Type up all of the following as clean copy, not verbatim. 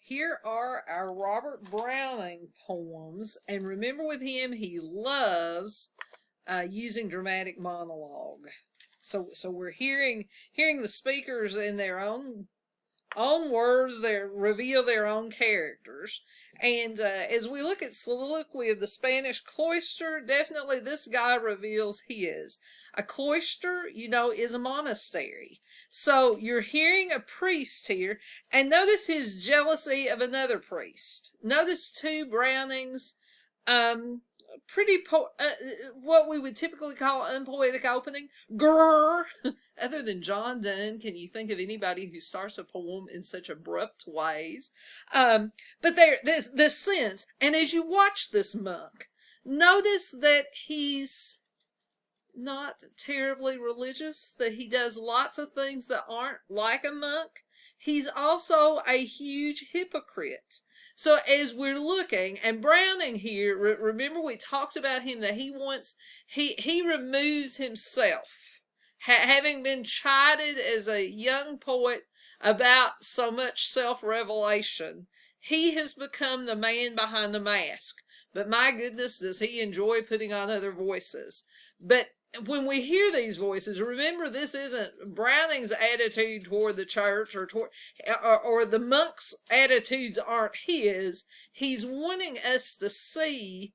Here are our Robert Browning poems, and remember with him, he loves using dramatic monologue. So we're hearing the speakers in their own words, they reveal their own characters. And as we look at Soliloquy of the Spanish Cloister, definitely this guy reveals his. A cloister, is a monastery. So you're hearing a priest here, and notice his jealousy of another priest. Notice two Brownings, what we would typically call unpoetic opening. Grrr. Other than John Donne, can you think of anybody who starts a poem in such abrupt ways? But this sense, and as you watch this monk, notice that he's not terribly religious, that he does lots of things that aren't like a monk. He's also a huge hypocrite. So as we're looking, and Browning here, remember we talked about him that he removes himself. Having been chided as a young poet about so much self-revelation, he has become the man behind the mask. But my goodness, does he enjoy putting on other voices. But when we hear these voices, remember this isn't Browning's attitude toward the church or the monk's attitudes aren't his. He's wanting us to see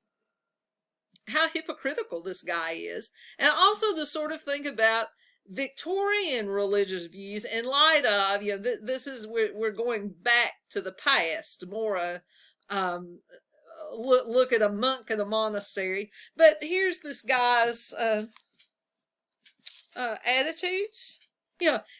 how hypocritical this guy is, and also to sort of think about Victorian religious views in light of, this is, we're going back to the past, more look at a monk in a monastery. But here's this guy's attitudes.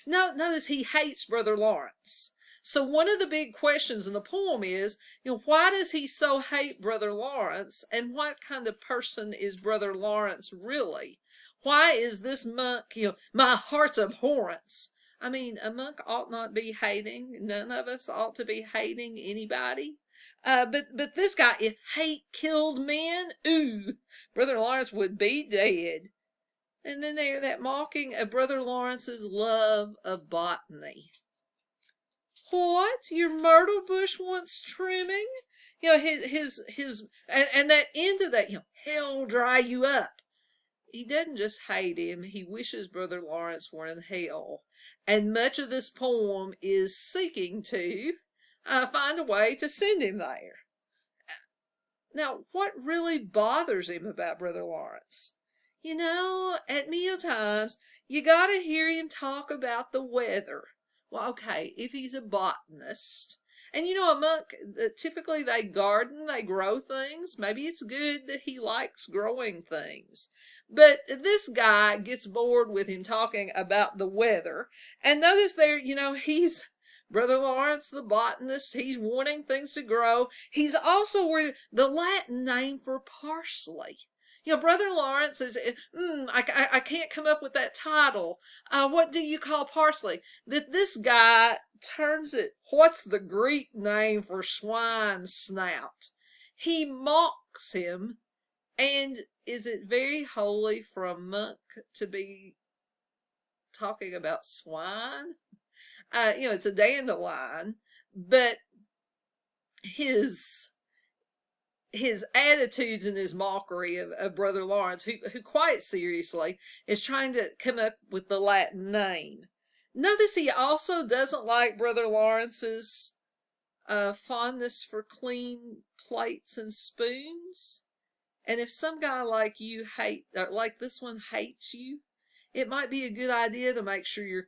Notice he hates Brother Lawrence. So one of the big questions in the poem is, why does he so hate Brother Lawrence, and what kind of person is Brother Lawrence really? Why is this monk, my heart's abhorrence? I mean, a monk ought not be hating. None of us ought to be hating anybody. But this guy, if hate killed men, ooh, Brother Lawrence would be dead. And then there, that mocking of Brother Lawrence's love of botany. What? Your myrtle bush wants trimming? And that end of that, hell dry you up. He doesn't just hate him, he wishes Brother Lawrence were in hell. And much of this poem is seeking to find a way to send him there. Now, what really bothers him about Brother Lawrence? At meal times, you gotta hear him talk about the weather. Well, okay, if he's a botanist, and a monk, typically they garden, they grow things. Maybe it's good that he likes growing things. But this guy gets bored with him talking about the weather. And notice there, he's Brother Lawrence, the botanist, he's wanting things to grow. He's also the Latin name for parsley. Brother Lawrence is, I can't come up with that title. What do you call parsley? That this guy turns it, what's the Greek name for swine snout? He mocks him, and is it very holy for a monk to be talking about swine? It's a dandelion, but his attitudes and his mockery of Brother Lawrence, who quite seriously is trying to come up with the Latin name. Notice he also doesn't like Brother Lawrence's fondness for clean plates and spoons. And if some guy like you like this one hates you, it might be a good idea to make sure your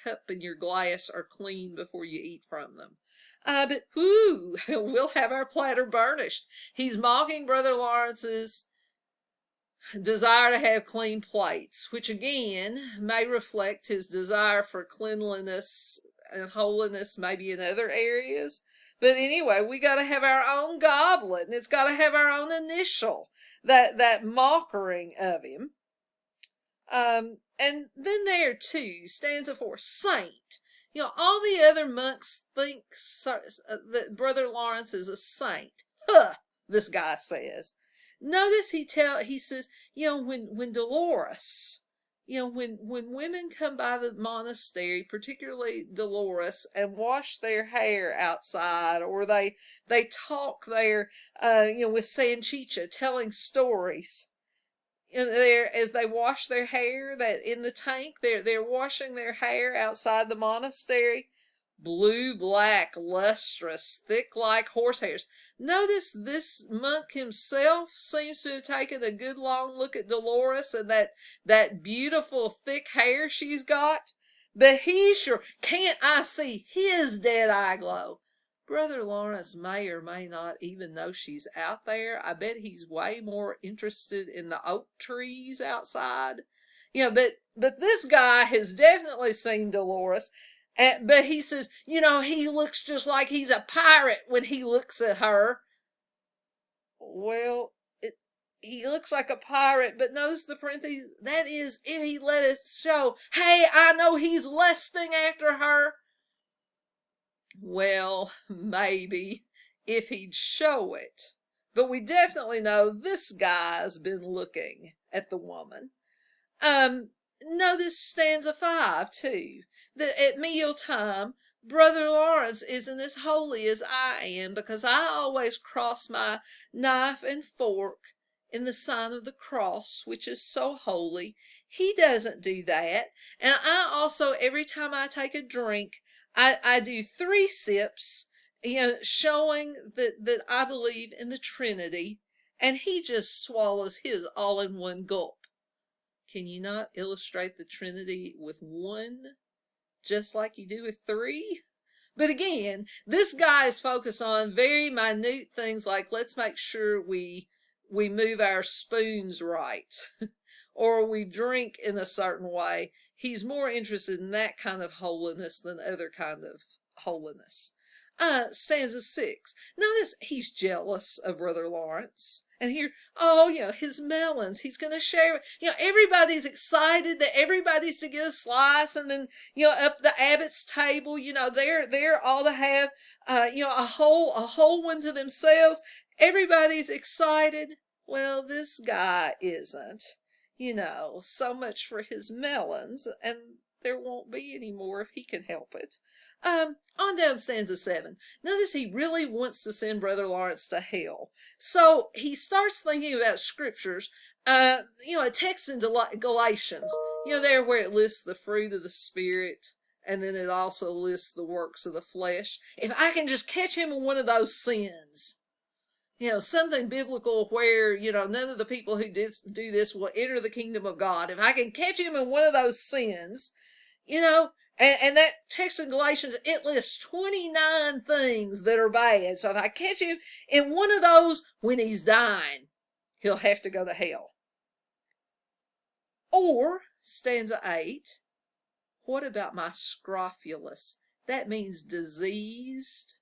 cup and your glass are clean before you eat from them. But we'll have our platter burnished. He's mocking Brother Lawrence's desire to have clean plates, which again may reflect his desire for cleanliness and holiness maybe in other areas. But anyway, we got to have our own goblet, and it's got to have our own initial, that mockering of him. And then there too, stanza 4, saint. All the other monks think that Brother Lawrence is a saint. Huh, this guy says. Notice he says, when Dolores, when women come by the monastery, particularly Dolores, and wash their hair outside, or they talk there, with Sanchicha, telling stories. And there, as they wash their hair, that in the tank, they're washing their hair outside the monastery. Blue black, lustrous, thick like horsehairs. Notice this monk himself seems to have taken a good long look at Dolores and that beautiful thick hair she's got. But he sure, can't I see his dead eye glow? Brother Lawrence may or may not even know she's out there. I bet he's way more interested in the oak trees outside. But this guy has definitely seen Dolores. But he says, he looks just like he's a pirate when he looks at her. Well, he looks like a pirate, but notice the parentheses. That is, if he let it show, hey, I know he's lusting after her. Well, maybe, if he'd show it. But we definitely know this guy's been looking at the woman. Notice stanza 5, too. That at mealtime, Brother Lawrence isn't as holy as I am, because I always cross my knife and fork in the sign of the cross, which is so holy. He doesn't do that. And I also, every time I take a drink, I do 3 sips, showing that I believe in the Trinity, and he just swallows his all in one gulp. Can you not illustrate the Trinity with 1, just like you do with 3? But again, this guy is focused on very minute things like, let's make sure we move our spoons right, or we drink in a certain way. He's more interested in that kind of holiness than other kind of holiness. Stanza 6. Notice he's jealous of Brother Lawrence. And here, his melons, he's going to share. Everybody's excited that everybody's to get a slice, and then, up the abbot's table, they're all to have, a whole one to themselves. Everybody's excited. Well, this guy isn't. So much for his melons, and there won't be any more if he can help it. On down stanza 7. Notice he really wants to send Brother Lawrence to hell. So he starts thinking about scriptures, a text in Galatians, there where it lists the fruit of the Spirit, and then it also lists the works of the flesh. If I can just catch him in one of those sins, something biblical where, none of the people who do this will enter the kingdom of God. If I can catch him in one of those sins, and that text in Galatians, it lists 29 things that are bad. So if I catch him in one of those when he's dying, he'll have to go to hell. Or, stanza 8, what about my scrofulous? That means diseased.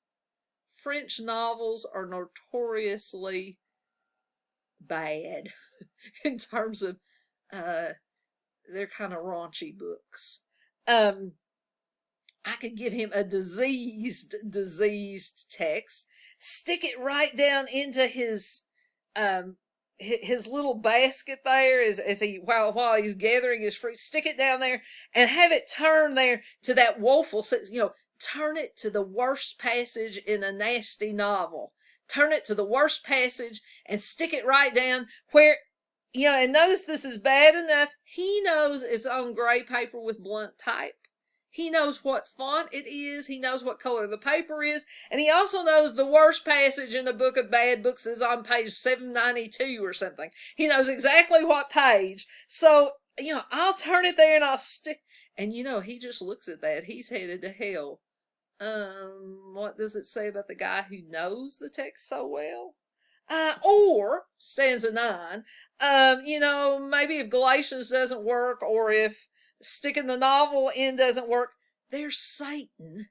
French novels are notoriously bad in terms of, they're kind of raunchy books. I could give him a diseased text, stick it right down into his little basket there as he while he's gathering his fruit, stick it down there and have it turn there to that woeful, turn it to the worst passage in a nasty novel. Turn it to the worst passage and stick it right down where, and notice this is bad enough. He knows it's on gray paper with blunt type. He knows what font it is. He knows what color the paper is. And he also knows the worst passage in a book of bad books is on page 792 or something. He knows exactly what page. So, I'll turn it there and I'll stick. And, he just looks at that. He's headed to hell. What does it say about the guy who knows the text so well? Or, stanza 9, maybe if Galatians doesn't work, or if sticking the novel in doesn't work, there's Satan.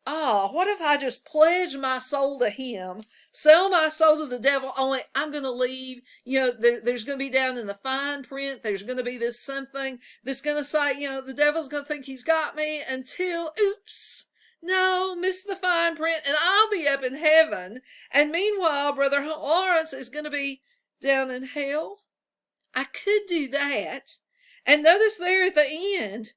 What if I just pledge my soul to him, sell my soul to the devil, only I'm going to leave, there's going to be down in the fine print, there's going to be this something that's going to say, the devil's going to think he's got me until, oops. No, miss the fine print, and I'll be up in heaven. And meanwhile, Brother Lawrence is going to be down in hell. I could do that. And notice there at the end,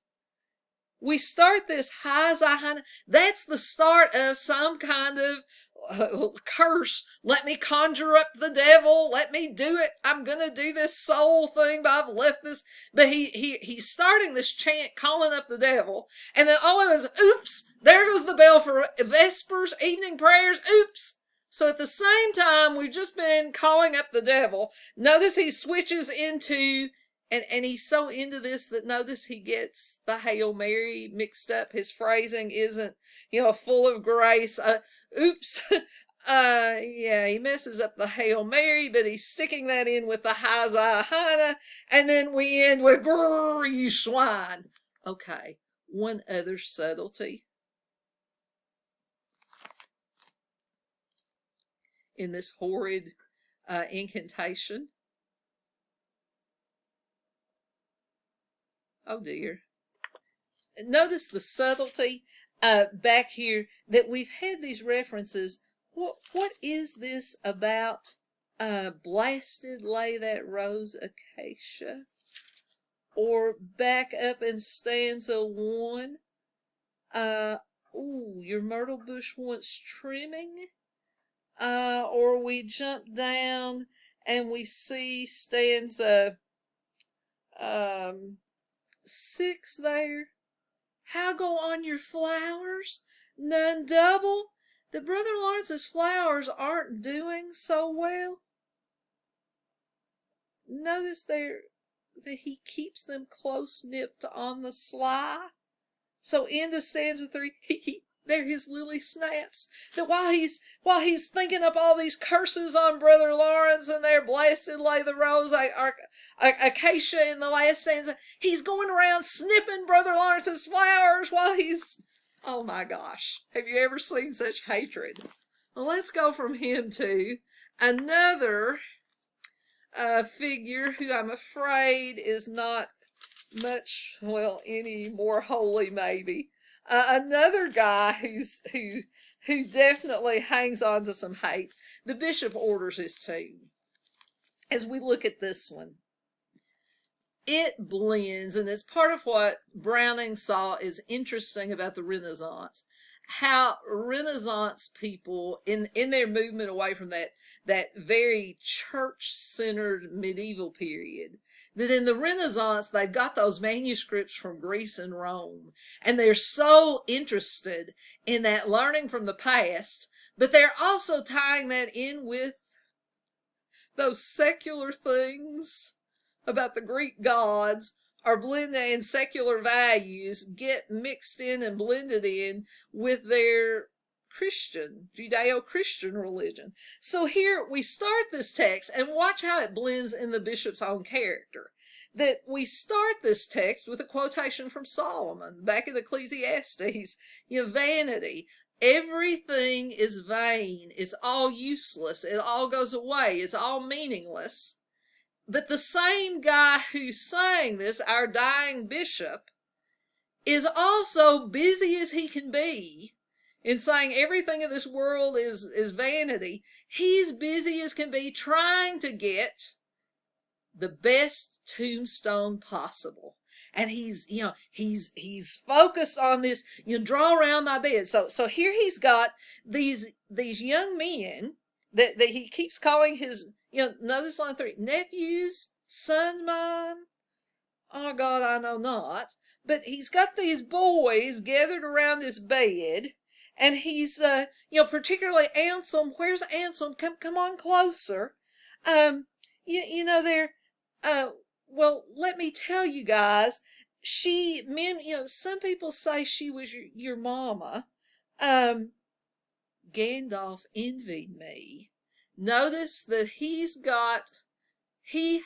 we start this high Zahana. That's the start of some kind of curse. Let me conjure up the devil. Let me do it. I'm gonna do this soul thing, but I've left this. But he's starting this chant, calling up the devil, and then all of us, oops! There goes the bell for vespers, evening prayers. Oops! So at the same time, we've just been calling up the devil. Notice he switches into and he's so into this that notice he gets the Hail Mary mixed up. His phrasing isn't, full of grace. Oops. Yeah, he messes up the Hail Mary, but he's sticking that in with the Hazahana, and then we end with grrr, you swine. Okay, one other subtlety in this horrid incantation. Oh dear. Notice the subtlety back here that we've had these references. What is this about blasted lay that rose acacia? Or back up in stanza 1. Your myrtle bush wants trimming. Or we jump down and we see stanza 6 there. How go on your flowers? None double? That Brother Lawrence's flowers aren't doing so well. Notice there that he keeps them close nipped on the sly. So into stanza 3, there his lily snaps. That while he's thinking up all these curses on Brother Lawrence and their blasted lay the rose acacia in the last stanza, he's going around snipping Brother Lawrence's flowers while he's, oh my gosh, have you ever seen such hatred? Well, let's go from him to another figure who I'm afraid is not much, any more holy maybe. Another guy who definitely hangs on to some hate. The bishop orders his tomb. As we look at this one, it blends, and it's part of what Browning saw is interesting about the Renaissance. How Renaissance people, in their movement away from that very church-centered medieval period, that in the Renaissance, they've got those manuscripts from Greece and Rome, and they're so interested in that learning from the past, but they're also tying that in with those secular things about the Greek gods are blended, and secular values get mixed in and blended in with their Judeo-Christian religion. So here we start this text, and watch how it blends in the bishop's own character. That we start this text with a quotation from Solomon back in Ecclesiastes, vanity. Everything is vain. It's all useless. It all goes away. It's all meaningless. But the same guy who sang this, our dying bishop, is also busy as he can be in saying everything in this world is vanity. He's busy as can be trying to get the best tombstone possible. And he's focused on this, draw around my bed. So here he's got these young men that he keeps calling his, notice line 3, nephews, sons mine. Oh God, I know not. But he's got these boys gathered around his bed, and he's, particularly Anselm. Where's Anselm? Come on closer. They're, well, let me tell you guys, some people say she was your mama. Gandalf envied me. Notice that he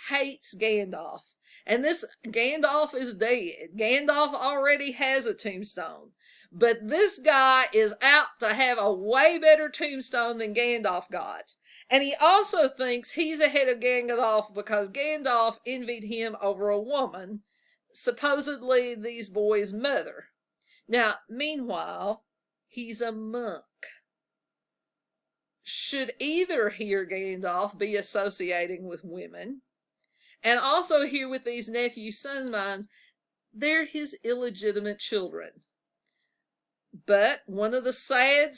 hates Gandalf. And this Gandalf is dead. Gandalf already has a tombstone. But this guy is out to have a way better tombstone than Gandalf got. And he also thinks he's ahead of Gandalf because Gandalf envied him over a woman, supposedly these boys' mother. Now, meanwhile, he's a monk. Should either he or Gandalf be associating with women? And also here with these nephews, sons of mine, they're his illegitimate children. But one of the sad